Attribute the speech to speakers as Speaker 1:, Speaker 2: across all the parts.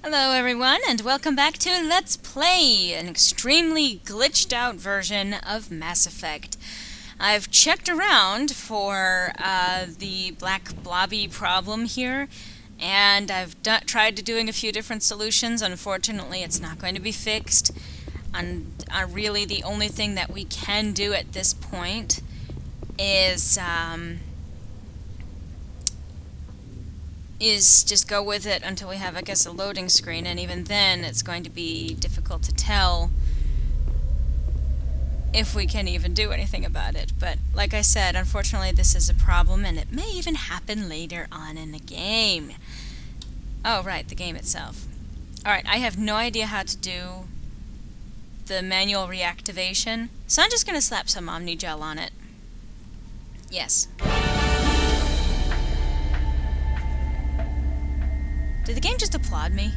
Speaker 1: Hello everyone, and welcome back to Let's Play, an extremely glitched out version of Mass Effect. I've checked around for the black blobby problem here, and I've tried to doing a few different solutions. Unfortunately, it's not going to be fixed. And really the only thing that we can do at this point is just go with it until we have, I guess, a loading screen, and even then it's going to be difficult to tell if we can even do anything about it. But like I said, unfortunately this is a problem, and it may even happen later on in the game. Oh, right, the game itself. Alright, I have no idea how to do the manual reactivation, so I'm just going to slap some Omni Gel on it. Yes. Did the game just applaud me?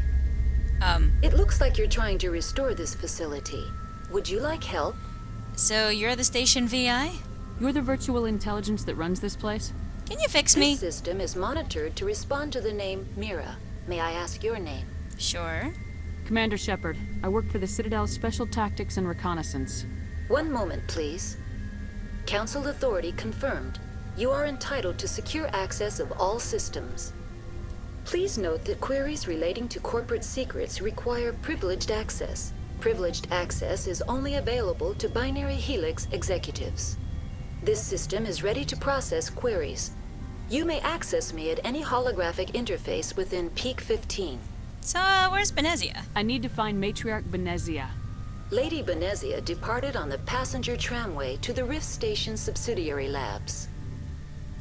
Speaker 2: It looks like you're trying to restore this facility. Would you like help?
Speaker 1: So you're the station VI?
Speaker 3: You're the virtual intelligence that runs this place?
Speaker 1: Can you fix me?
Speaker 2: This system is monitored to respond to the name Mira. May I ask your name?
Speaker 1: Sure.
Speaker 3: Commander Shepard. I work for the Citadel's Special Tactics and Reconnaissance.
Speaker 2: One moment, please. Council authority confirmed. You are entitled to secure access of all systems. Please note that queries relating to corporate secrets require privileged access. Privileged access is only available to Binary Helix executives. This system is ready to process queries. You may access me at any holographic interface within Peak 15.
Speaker 1: So, where's Benezia?
Speaker 3: I need to find Matriarch Benezia.
Speaker 2: Lady Benezia departed on the passenger tramway to the Rift Station subsidiary labs.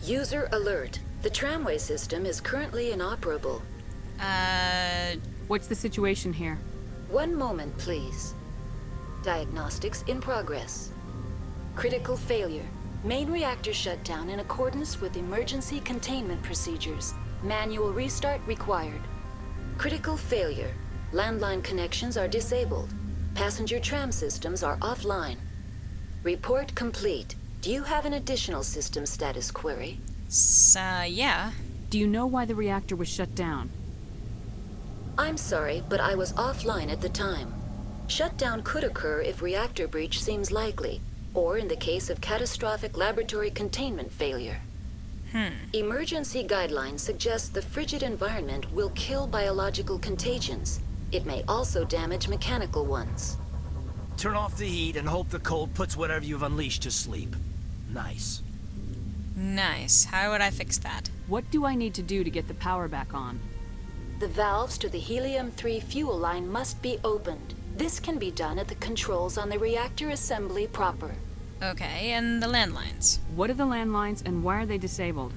Speaker 2: User alert. The tramway system is currently inoperable.
Speaker 3: What's the situation here?
Speaker 2: One moment, please. Diagnostics in progress. Critical failure. Main reactor shut down in accordance with emergency containment procedures. Manual restart required. Critical failure. Landline connections are disabled. Passenger tram systems are offline. Report complete. Do you have an additional system status query?
Speaker 1: Yeah.
Speaker 3: Do you know why the reactor was shut down?
Speaker 2: I'm sorry, but I was offline at the time. Shutdown could occur if reactor breach seems likely, or in the case of catastrophic laboratory containment failure. Emergency guidelines suggest the frigid environment will kill biological contagions. It may also damage mechanical ones.
Speaker 4: Turn off the heat and hope the cold puts whatever you've unleashed to sleep. Nice.
Speaker 1: Nice. How would I fix that?
Speaker 3: What do I need to do to get the power back on?
Speaker 2: The valves to the helium-3 fuel line must be opened. This can be done at the controls on the reactor assembly proper.
Speaker 1: Okay, and the landlines?
Speaker 3: What are the landlines and why are they disabled?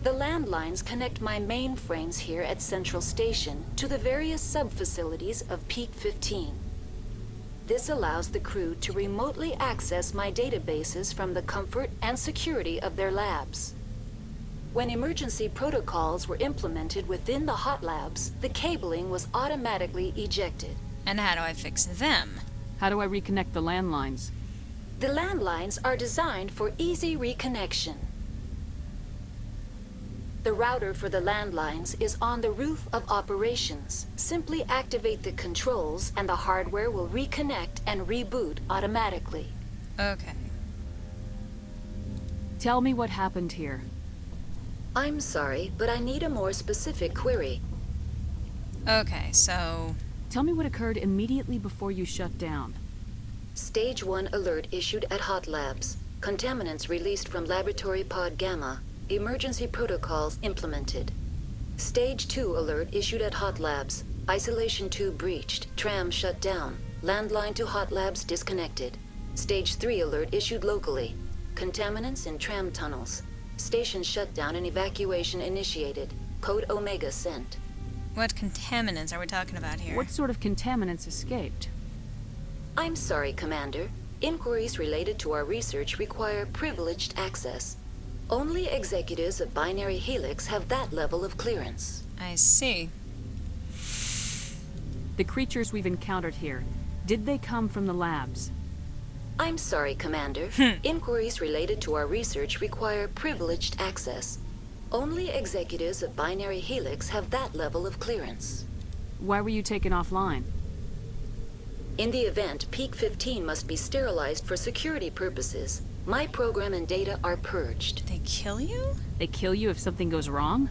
Speaker 2: The landlines connect my mainframes here at Central Station to the various sub-facilities of Peak 15. This allows the crew to remotely access my databases from the comfort and security of their labs. When emergency protocols were implemented within the hot labs, the cabling was automatically ejected.
Speaker 1: And how do I fix them?
Speaker 3: How do I reconnect the landlines?
Speaker 2: The landlines are designed for easy reconnection. The router for the landlines is on the roof of operations. Simply activate the controls and the hardware will reconnect and reboot automatically.
Speaker 1: Okay.
Speaker 3: Tell me what happened here.
Speaker 2: I'm sorry, but I need a more specific query.
Speaker 1: Okay, so...
Speaker 3: Tell me what occurred immediately before you shut down.
Speaker 2: Stage 1 alert issued at Hot Labs. Contaminants released from Laboratory Pod Gamma. Emergency protocols implemented. Stage 2 alert issued at Hot Labs. Isolation tube breached. Tram shut down. Landline to Hot Labs disconnected. Stage 3 alert issued locally. Contaminants in tram tunnels. Station shutdown and evacuation initiated. Code Omega sent.
Speaker 1: What contaminants are we talking about here?
Speaker 3: What sort of contaminants escaped?
Speaker 2: I'm sorry, Commander. Inquiries related to our research require privileged access. Only executives of Binary Helix have that level of clearance.
Speaker 1: I see.
Speaker 3: The creatures we've encountered here, did they come from the labs?
Speaker 2: I'm sorry, Commander. Inquiries related to our research require privileged access. Only executives of Binary Helix have that level of clearance.
Speaker 3: Why were you taken offline?
Speaker 2: In the event, Peak 15 must be sterilized for security purposes. My program and data are purged.
Speaker 1: They kill you?
Speaker 3: They kill you if something goes wrong?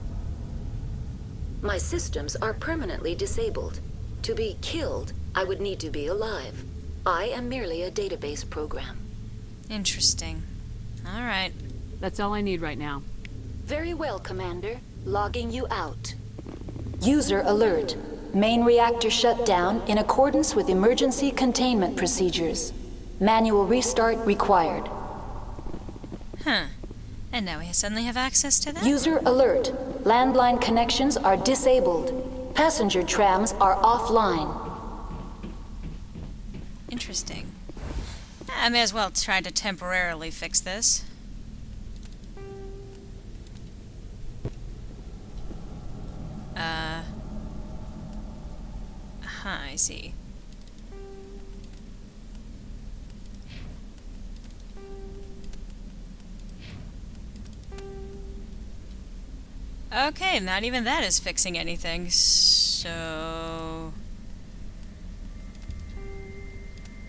Speaker 2: My systems are permanently disabled. To be killed, I would need to be alive. I am merely a database program.
Speaker 1: Interesting. Alright.
Speaker 3: That's all I need right now.
Speaker 2: Very well, Commander. Logging you out. User alert. Main reactor shut down in accordance with emergency containment procedures. Manual restart required.
Speaker 1: Huh. And now we suddenly have access to that?
Speaker 2: User alert. Landline connections are disabled. Passenger trams are offline.
Speaker 1: Interesting. I may as well try to temporarily fix this. I see. Okay, not even that is fixing anything, so...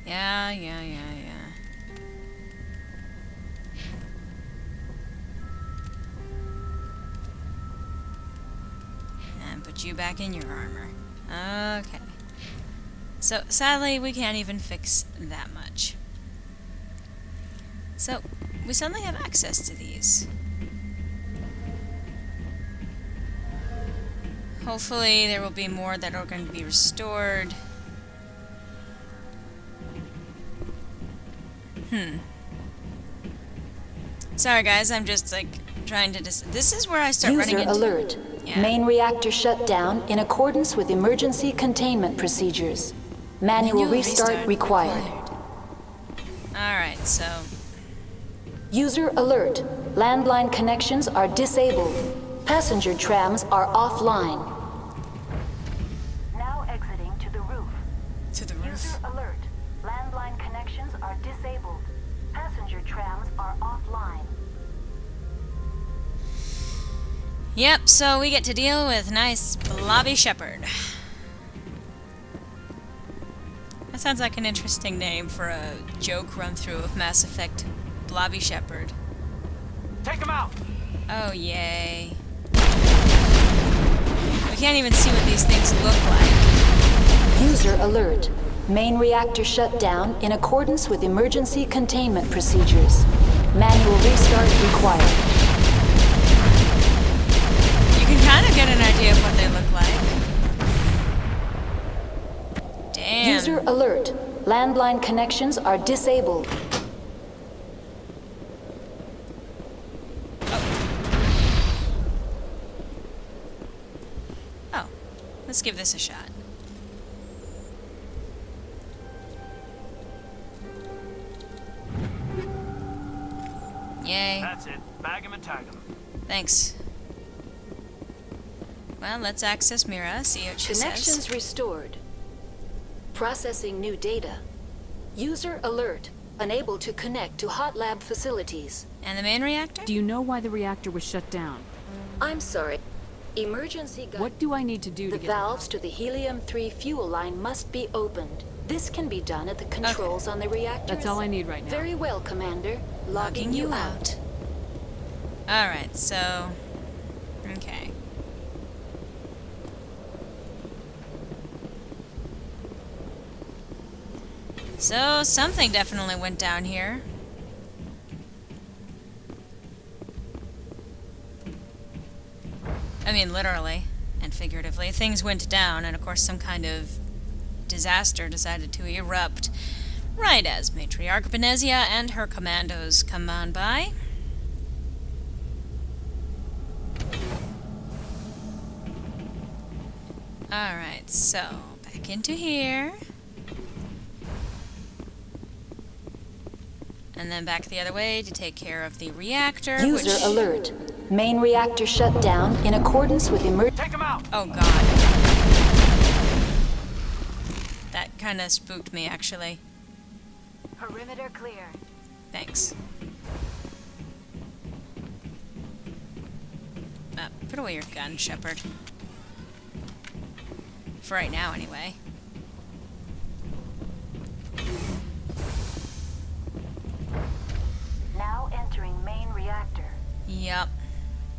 Speaker 1: Yeah. And put you back in your armor. Okay. So, sadly, we can't even fix that much. So, we suddenly have access to these. Hopefully, there will be more that are going to be restored. Sorry, guys, I'm just, like, trying to... This is where I start running
Speaker 2: User
Speaker 1: into...
Speaker 2: alert.
Speaker 1: Yeah.
Speaker 2: Main reactor shut down in accordance with emergency containment procedures. Manual restart required.
Speaker 1: Alright, so...
Speaker 2: User alert. Landline connections are disabled. Passenger trams are offline. Now exiting to the roof.
Speaker 1: To the roof.
Speaker 2: User alert. Landline connections are disabled. Passenger trams are offline.
Speaker 1: Yep, so we get to deal with nice Blobby Shepherd. That sounds like an interesting name for a joke run-through of Mass Effect. Blobby Shepherd.
Speaker 4: Take him out!
Speaker 1: Oh, yay. We can't even see what these things look like.
Speaker 2: User alert. Main reactor shut down in accordance with emergency containment procedures. Manual restart required.
Speaker 1: You can kind of get an idea of what they look like. Damn.
Speaker 2: User alert. Landline connections are disabled.
Speaker 1: Oh, let's give this a shot. Yay.
Speaker 4: That's it. Bag him and tag him.
Speaker 1: Thanks. Well, let's access Mira, see what she
Speaker 2: Connections
Speaker 1: says.
Speaker 2: restored. Processing new data. User alert. Unable to connect to hot lab facilities.
Speaker 1: And the main reactor?
Speaker 3: Do you know why the reactor was shut down?
Speaker 2: I'm sorry. Emergency
Speaker 3: What do I need to do
Speaker 2: The
Speaker 3: to get...
Speaker 2: valves to the helium-3 fuel line must be opened. This can be done at the controls on the reactor.
Speaker 3: That's all I need right now.
Speaker 2: Very well, Commander. Logging you out.
Speaker 1: Alright, so... Okay. So, something definitely went down here. I mean, literally and figuratively. Things went down, and of course some kind of disaster decided to erupt right as Matriarch Benezia and her commandos come on by. Alright, so back into here. And then back the other way to take care of the reactor.
Speaker 2: User alert. Main reactor shut down in accordance with
Speaker 4: Take him out!
Speaker 1: Oh god. That kind of spooked me, actually.
Speaker 2: Perimeter clear.
Speaker 1: Thanks. Put away your gun, Shepard. For right now, anyway.
Speaker 2: Now entering main reactor.
Speaker 1: Yep.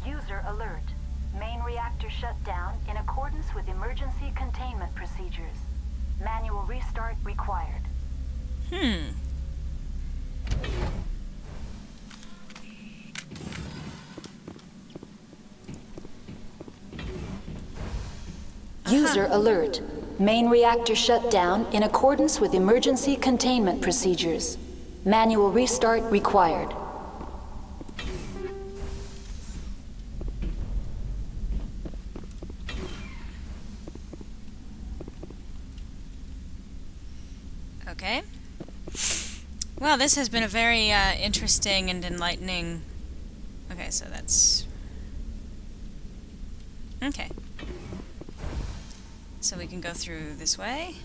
Speaker 2: User alert. Main reactor shut down in accordance with emergency containment procedures. Manual restart required. User alert. Main reactor shut down in accordance with emergency containment procedures. Manual restart required.
Speaker 1: Okay. Well, this has been a very interesting and enlightening... Okay, so that's... Okay. So we can go through this way.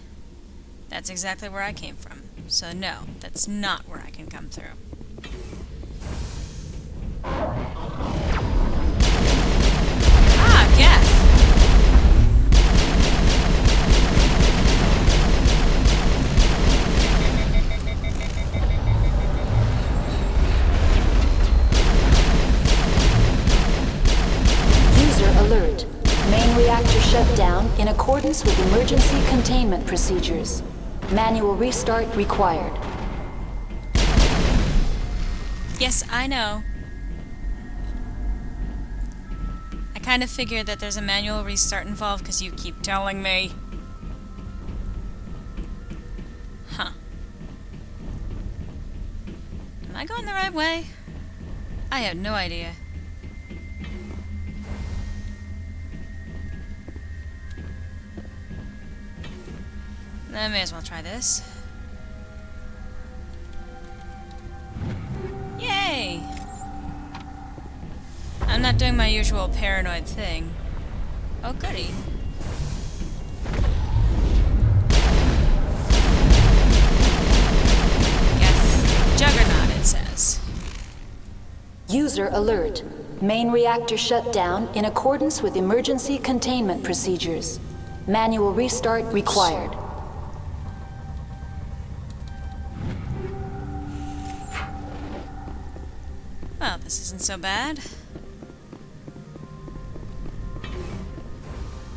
Speaker 1: That's exactly where I came from. So no, that's not where I can come through. Ah, gas!
Speaker 2: User alert. Main reactor shut down in accordance with emergency containment procedures. Manual restart required.
Speaker 1: Yes, I know. I kind of figured that there's a manual restart involved because you keep telling me. Huh. Am I going the right way? I have no idea. I may as well try this. Yay! I'm not doing my usual paranoid thing. Oh, goody. Yes, Juggernaut, it says.
Speaker 2: User alert. Main reactor shut down in accordance with emergency containment procedures. Manual restart required.
Speaker 1: Well, this isn't so bad.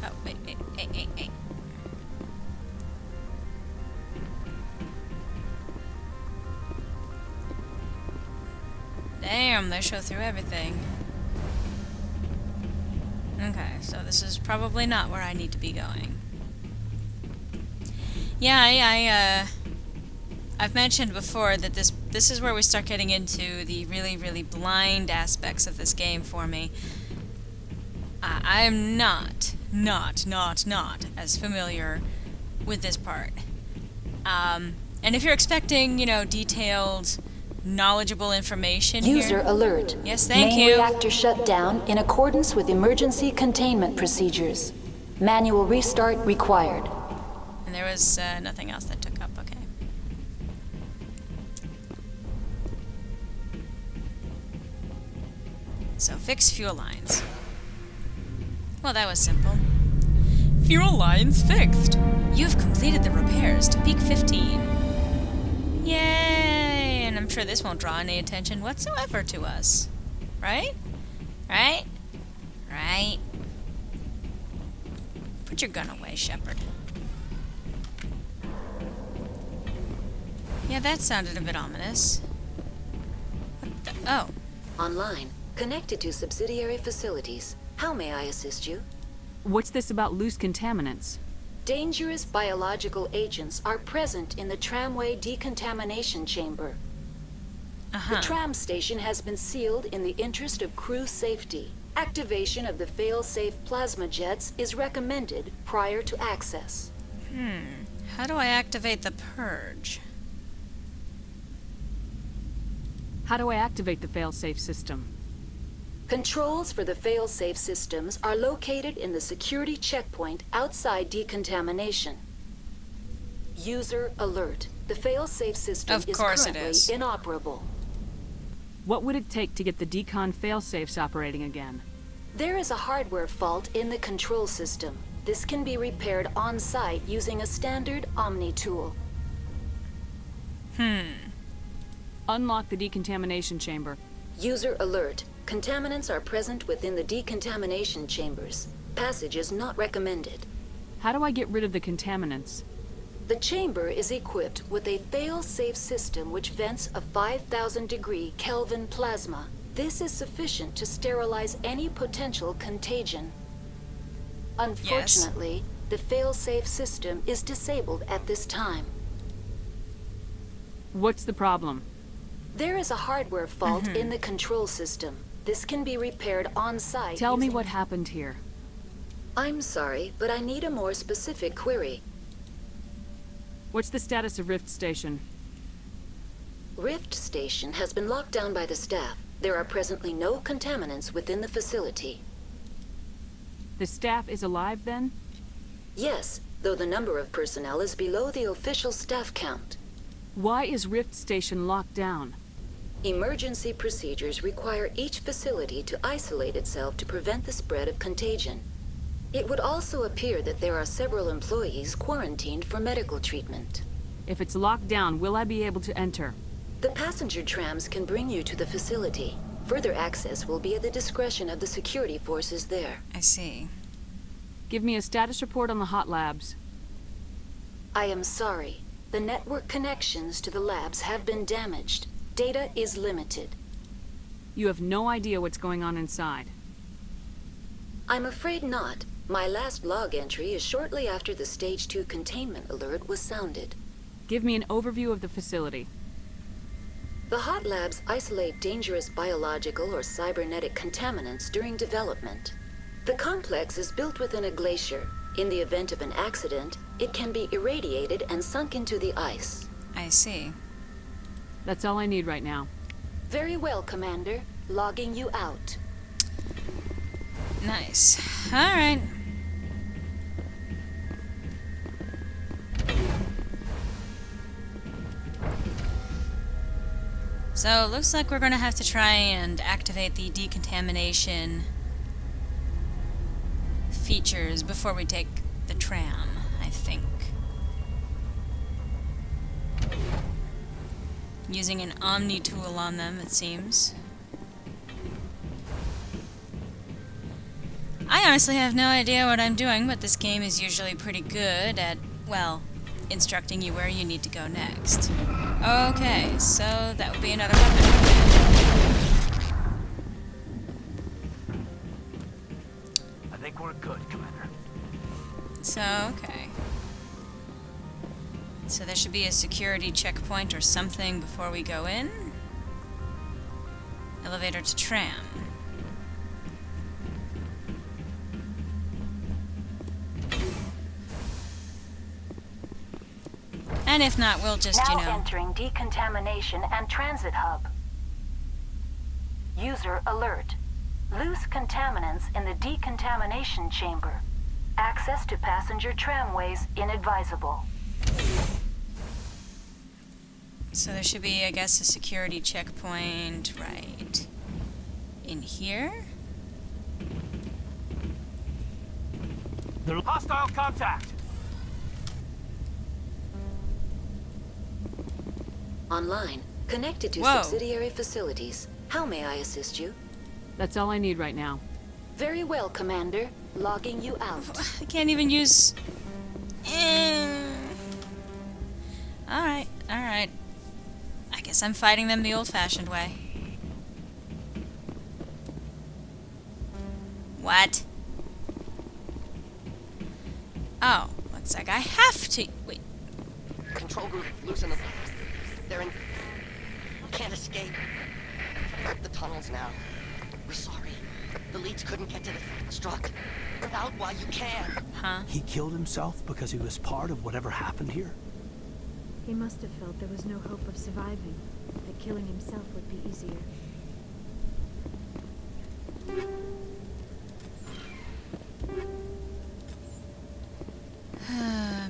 Speaker 1: Oh, wait. Damn, they show through everything. Okay, so this is probably not where I need to be going. Yeah, I've mentioned before that this is where we start getting into the really, really blind aspects of this game for me. I am not as familiar with this part. And if you're expecting, you know, detailed, knowledgeable information
Speaker 2: User
Speaker 1: here...
Speaker 2: alert.
Speaker 1: Yes, thank
Speaker 2: Main
Speaker 1: you.
Speaker 2: reactor shut down in accordance with emergency containment procedures. Manual restart required.
Speaker 1: And there was nothing else that took up, okay. So, fix fuel lines. Well, that was simple. Fuel lines fixed! You've completed the repairs to peak 15. Yay! And I'm sure this won't draw any attention whatsoever to us. Right? Right? Right? Put your gun away, Shepard. Yeah, that sounded a bit ominous. What the... Oh.
Speaker 2: Online. Connected to subsidiary facilities. How may I assist you?
Speaker 3: What's this about loose contaminants?
Speaker 2: Dangerous biological agents are present in the tramway decontamination chamber. The tram station has been sealed in the interest of crew safety. Activation of the fail-safe plasma jets is recommended prior to access.
Speaker 1: How do I activate the purge?
Speaker 3: How do I activate the fail-safe system?
Speaker 2: Controls for the fail-safe systems are located in the security checkpoint outside decontamination. User alert. The fail-safe system
Speaker 1: Of
Speaker 2: is
Speaker 1: course it
Speaker 2: currently
Speaker 1: is.
Speaker 2: inoperable.
Speaker 3: What would it take to get the decon fail-safes operating again?
Speaker 2: There is a hardware fault in the control system. This can be repaired on-site using a standard Omni tool.
Speaker 3: Unlock the decontamination chamber.
Speaker 2: User alert. Contaminants are present within the decontamination chambers. Passage is not recommended.
Speaker 3: How do I get rid of the contaminants?
Speaker 2: The chamber is equipped with a fail-safe system which vents a 5,000 degree Kelvin plasma. This is sufficient to sterilize any potential contagion. Unfortunately, the fail-safe system is disabled at this time.
Speaker 3: What's the problem?
Speaker 2: There is a hardware fault in the control system. This can be repaired on-site.
Speaker 3: Tell me what happened here.
Speaker 2: I'm sorry, but I need a more specific query.
Speaker 3: What's the status of Rift Station?
Speaker 2: Rift Station has been locked down by the staff. There are presently no contaminants within the facility.
Speaker 3: The staff is alive then?
Speaker 2: Yes, though the number of personnel is below the official staff count.
Speaker 3: Why is Rift Station locked down?
Speaker 2: Emergency procedures require each facility to isolate itself to prevent the spread of contagion. It would also appear that there are several employees quarantined for medical treatment.
Speaker 3: If it's locked down, will I be able to enter?
Speaker 2: The passenger trams can bring you to the facility. Further access will be at the discretion of the security forces there.
Speaker 1: I see.
Speaker 3: Give me a status report on the hot labs.
Speaker 2: I am sorry. The network connections to the labs have been damaged. Data is limited.
Speaker 3: You have no idea what's going on inside.
Speaker 2: I'm afraid not. My last log entry is shortly after the Stage 2 containment alert was sounded.
Speaker 3: Give me an overview of the facility.
Speaker 2: The hot labs isolate dangerous biological or cybernetic contaminants during development. The complex is built within a glacier. In the event of an accident, it can be irradiated and sunk into the ice.
Speaker 1: I see.
Speaker 3: That's all I need right now.
Speaker 2: Very well, Commander. Logging you out.
Speaker 1: Nice. Alright. So, looks like we're gonna have to try and activate the decontamination features before we take the tram, I think. Using an Omni tool on them, it seems. I honestly have no idea what I'm doing, but this game is usually pretty good at, well, instructing you where you need to go next. Okay, so that would be another weapon.
Speaker 4: I think we're good, Commander.
Speaker 1: So, okay. So there should be a security checkpoint or something before we go in. Elevator to tram. And if not, we'll just,
Speaker 2: Now entering decontamination and transit hub. User alert. Loose contaminants in the decontamination chamber. Access to passenger tramways inadvisable.
Speaker 1: So there should be, I guess, a security checkpoint right in here.
Speaker 4: There's hostile contact!
Speaker 2: Online. Connected to
Speaker 1: Whoa.
Speaker 2: subsidiary facilities. How may I assist you?
Speaker 3: That's all I need right now.
Speaker 2: Very well, Commander. Logging you out.
Speaker 1: I can't even use... Alright, alright. I guess I'm fighting them the old-fashioned way. What? Oh, looks like I have to... Wait.
Speaker 5: Control group, loosen them. They're in... Can't escape. The tunnels now. We're sorry. The leads couldn't get to the struck. Out while you can.
Speaker 1: Huh?
Speaker 4: He killed himself because he was part of whatever happened here?
Speaker 6: He must have felt there was no hope of surviving, that killing himself would be easier.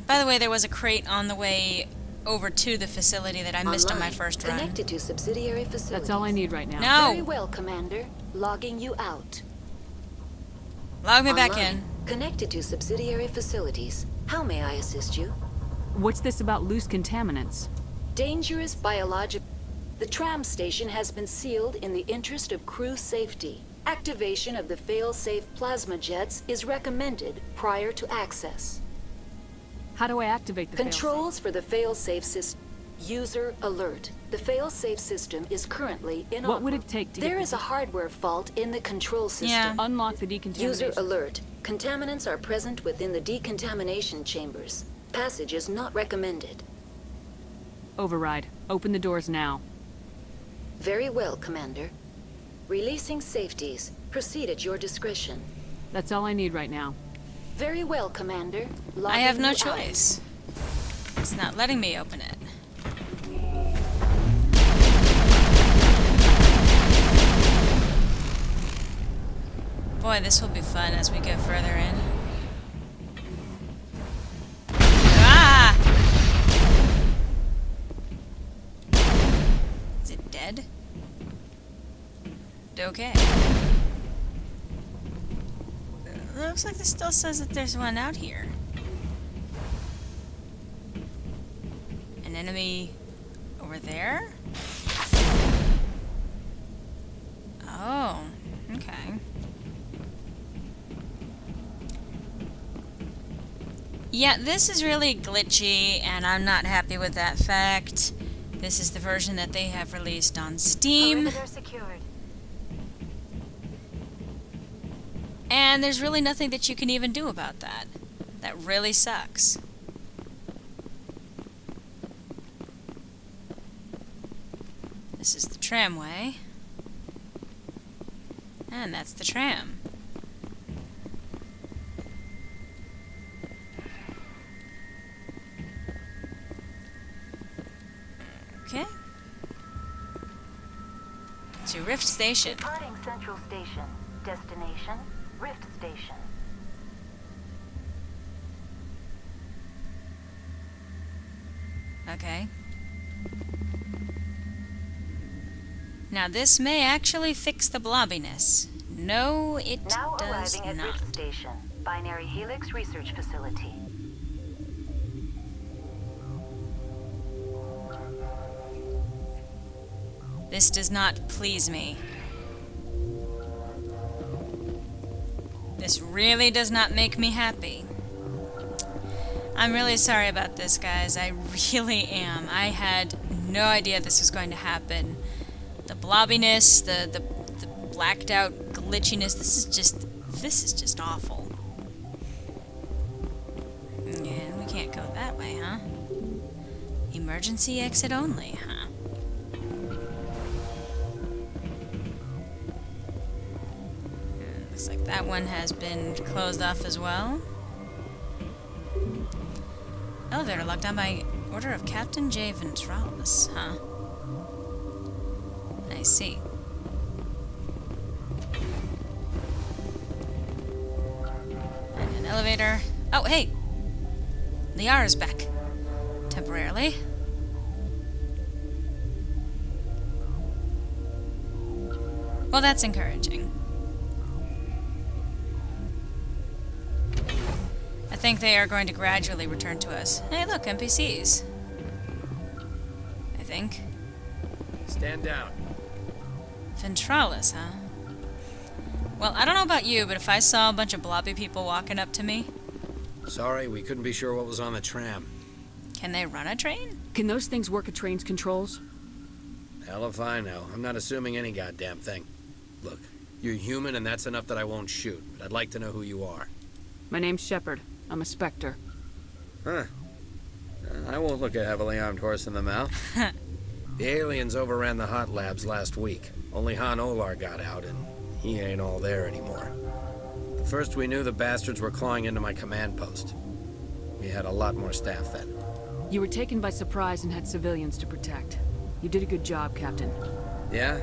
Speaker 1: By the way, there was a crate on the way over to the facility that I missed on my first run.
Speaker 2: Connected to subsidiary facilities.
Speaker 3: That's all I need right now.
Speaker 2: Very
Speaker 1: No!
Speaker 2: well, Commander. Logging you out.
Speaker 1: Log me back in.
Speaker 2: Connected to subsidiary facilities. How may I assist you?
Speaker 3: What's this about loose contaminants?
Speaker 2: Dangerous biological... The tram station has been sealed in the interest of crew safety. Activation of the fail-safe plasma jets is recommended prior to access.
Speaker 3: How do I activate the failsafe?
Speaker 2: Controls for the fail-safe system. User alert. The fail-safe system is currently inoperable.
Speaker 3: What would it take to
Speaker 2: There
Speaker 3: get
Speaker 2: is a hardware fault in the control system.
Speaker 1: Yeah.
Speaker 3: unlock the decontamination?
Speaker 2: User alert. Contaminants are present within the decontamination chambers. Passage is not recommended.
Speaker 3: Override. Open the doors now.
Speaker 2: Very well, Commander. Releasing safeties. Proceed at your discretion.
Speaker 3: That's all I need right now.
Speaker 2: Very well, Commander.
Speaker 1: I have no
Speaker 2: Logging you out.
Speaker 1: choice. It's not letting me open it. Boy, this will be fun as we get further in. Ah! Is it dead? Okay. Looks like this still says that there's one out here. An enemy over there? Oh, okay. Yeah, this is really glitchy, and I'm not happy with that fact. This is the version that they have released on Steam.
Speaker 6: Perimeter secured.
Speaker 1: And there's really nothing that you can even do about that. That really sucks. This is the tramway. And that's the tram. Okay. To Rift Station.
Speaker 7: Departing Central Station. Destination, Rift Station.
Speaker 1: Okay. Now this may actually fix the blobbiness. No, it
Speaker 7: Now
Speaker 1: does
Speaker 7: arriving at
Speaker 1: not.
Speaker 7: Rift Station. Binary Helix Research Facility.
Speaker 1: This does not please me. This really does not make me happy. I'm really sorry about this, guys. I really am. I had no idea this was going to happen. The blobbiness, the blacked out glitchiness, this is just awful. And we can't go that way, huh? Emergency exit only, huh? Looks like that one has been closed off as well. Elevator locked down by order of Captain J. Ventralis, huh? I see. And an elevator. Oh, hey! Liara's back. Temporarily. Well, that's encouraging. I think they are going to gradually return to us. Hey, look, NPCs. I think.
Speaker 4: Stand down.
Speaker 1: Ventralis, huh? Well, I don't know about you, but if I saw a bunch of blobby people walking up to me...
Speaker 4: Sorry, we couldn't be sure what was on the tram.
Speaker 1: Can they run a train?
Speaker 3: Can those things work a train's controls?
Speaker 4: Hell if I know. I'm not assuming any goddamn thing. Look, you're human and that's enough that I won't shoot, but I'd like to know who you are.
Speaker 3: My name's Shepard. I'm a Spectre.
Speaker 4: Huh. I won't look a heavily armed horse in the mouth. The aliens overran the hot labs last week. Only Han Olar got out, and he ain't all there anymore. The first we knew, the bastards were clawing into my command post. We had a lot more staff then.
Speaker 3: You were taken by surprise and had civilians to protect. You did a good job, Captain.
Speaker 4: Yeah?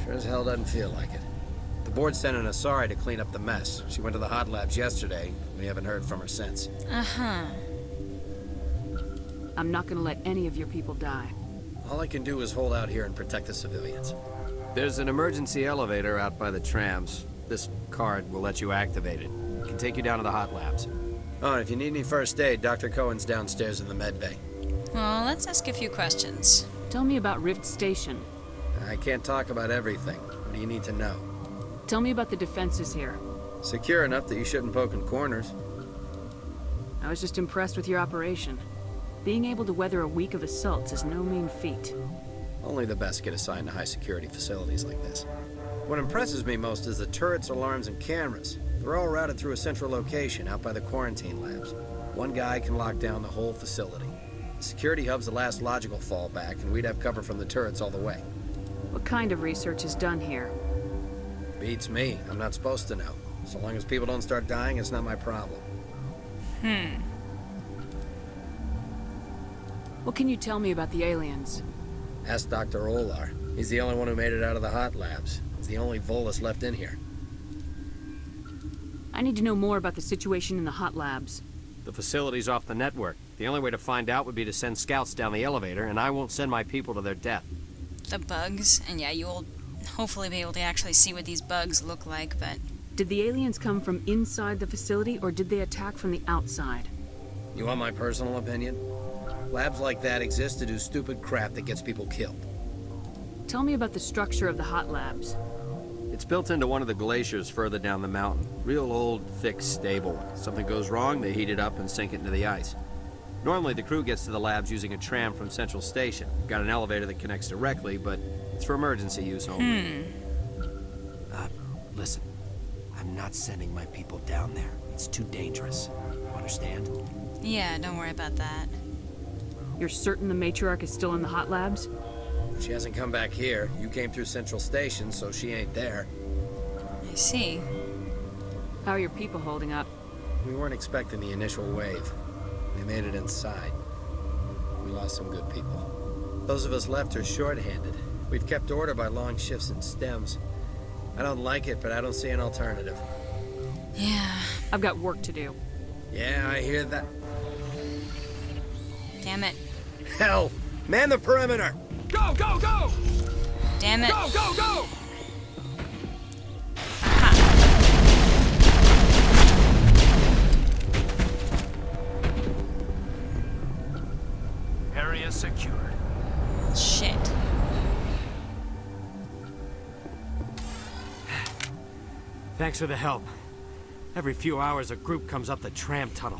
Speaker 4: Sure as hell doesn't feel like it. The board sent an Asari to clean up the mess. She went to the hot labs yesterday. We haven't heard from her since.
Speaker 1: Uh-huh.
Speaker 3: I'm not gonna let any of your people die.
Speaker 4: All I can do is hold out here and protect the civilians. There's an emergency elevator out by the trams. This card will let you activate it. You can
Speaker 8: can take you down to the hot labs.
Speaker 4: Oh, and if you need any first aid, Dr. Cohen's downstairs in the med bay.
Speaker 1: Well, let's ask a few questions.
Speaker 3: Tell me about Rift Station.
Speaker 4: I can't talk about everything. What do you need to know?
Speaker 3: Tell me about the defenses here.
Speaker 4: Secure enough that you shouldn't poke in corners.
Speaker 3: I was just impressed with your operation. Being able to weather a week of assaults is no mean feat.
Speaker 4: Only the best get assigned to high-security facilities like this. What impresses me most is the turrets, alarms, and cameras. They're all routed through a central location out by the quarantine labs. One guy can lock down the whole facility. The security hub's the last logical fallback, and we'd have cover from the turrets all the way.
Speaker 3: What kind of research is done here?
Speaker 4: Beats me. I'm not supposed to know. So long as people don't start dying, it's not my problem.
Speaker 3: What can you tell me about the aliens?
Speaker 4: Ask Dr. Olar. He's the only one who made it out of the hot labs. He's the only Volus left in here.
Speaker 3: I need to know more about the situation in the hot labs.
Speaker 8: The facility's off the network. The only way to find out would be to send scouts down the elevator, and I won't send my people to their death.
Speaker 1: The bugs, and yeah, you'll hopefully be able to actually see what these bugs look like, but...
Speaker 3: Did the aliens come from inside the facility, or did they attack from the outside?
Speaker 4: You want my personal opinion? Labs like that exist to do stupid crap that gets people killed.
Speaker 3: Tell me about the structure of the hot labs.
Speaker 8: It's built into one of the glaciers further down the mountain. Real old, thick, stable. Something goes wrong, they heat it up and sink it into the ice. Normally, the crew gets to the labs using a tram from Central Station. Got an elevator that connects directly, but it's for emergency use only. Listen, I'm not sending my people down there. It's too dangerous. You understand?
Speaker 1: Yeah, don't worry about that.
Speaker 3: You're certain the matriarch is still in the hot labs?
Speaker 4: She hasn't come back here. You came through Central Station, so she ain't there.
Speaker 1: I see.
Speaker 3: How are your people holding up?
Speaker 4: We weren't expecting the initial wave. They made it inside. We lost some good people. Those of us left are short-handed. We've kept order by long shifts and stems. I don't like it, but I don't see an alternative.
Speaker 1: Yeah.
Speaker 3: I've got work to do.
Speaker 4: Yeah, I hear that.
Speaker 1: Damn it.
Speaker 4: Hell! Man the perimeter!
Speaker 9: Go, go, go!
Speaker 1: Damn it.
Speaker 9: Go, go, go! Area secured.
Speaker 1: Shit.
Speaker 8: Thanks for the help. Every few hours, a group comes up the tram tunnel.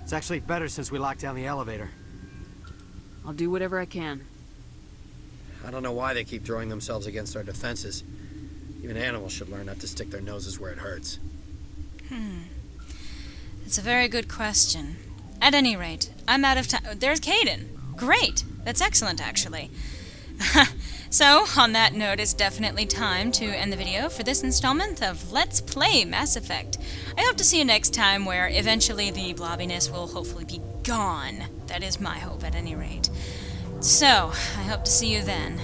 Speaker 8: It's actually better since we locked down the elevator.
Speaker 3: I'll do whatever I can.
Speaker 4: I don't know why they keep throwing themselves against our defenses. Even animals should learn not to stick their noses where it hurts.
Speaker 1: It's a very good question. At any rate, I'm out of time. There's Caden. Great. That's excellent, actually. So, on that note, it's definitely time to end the video for this installment of Let's Play Mass Effect. I hope to see you next time, where eventually the blobbiness will hopefully be gone. That is my hope, at any rate. So, I hope to see you then.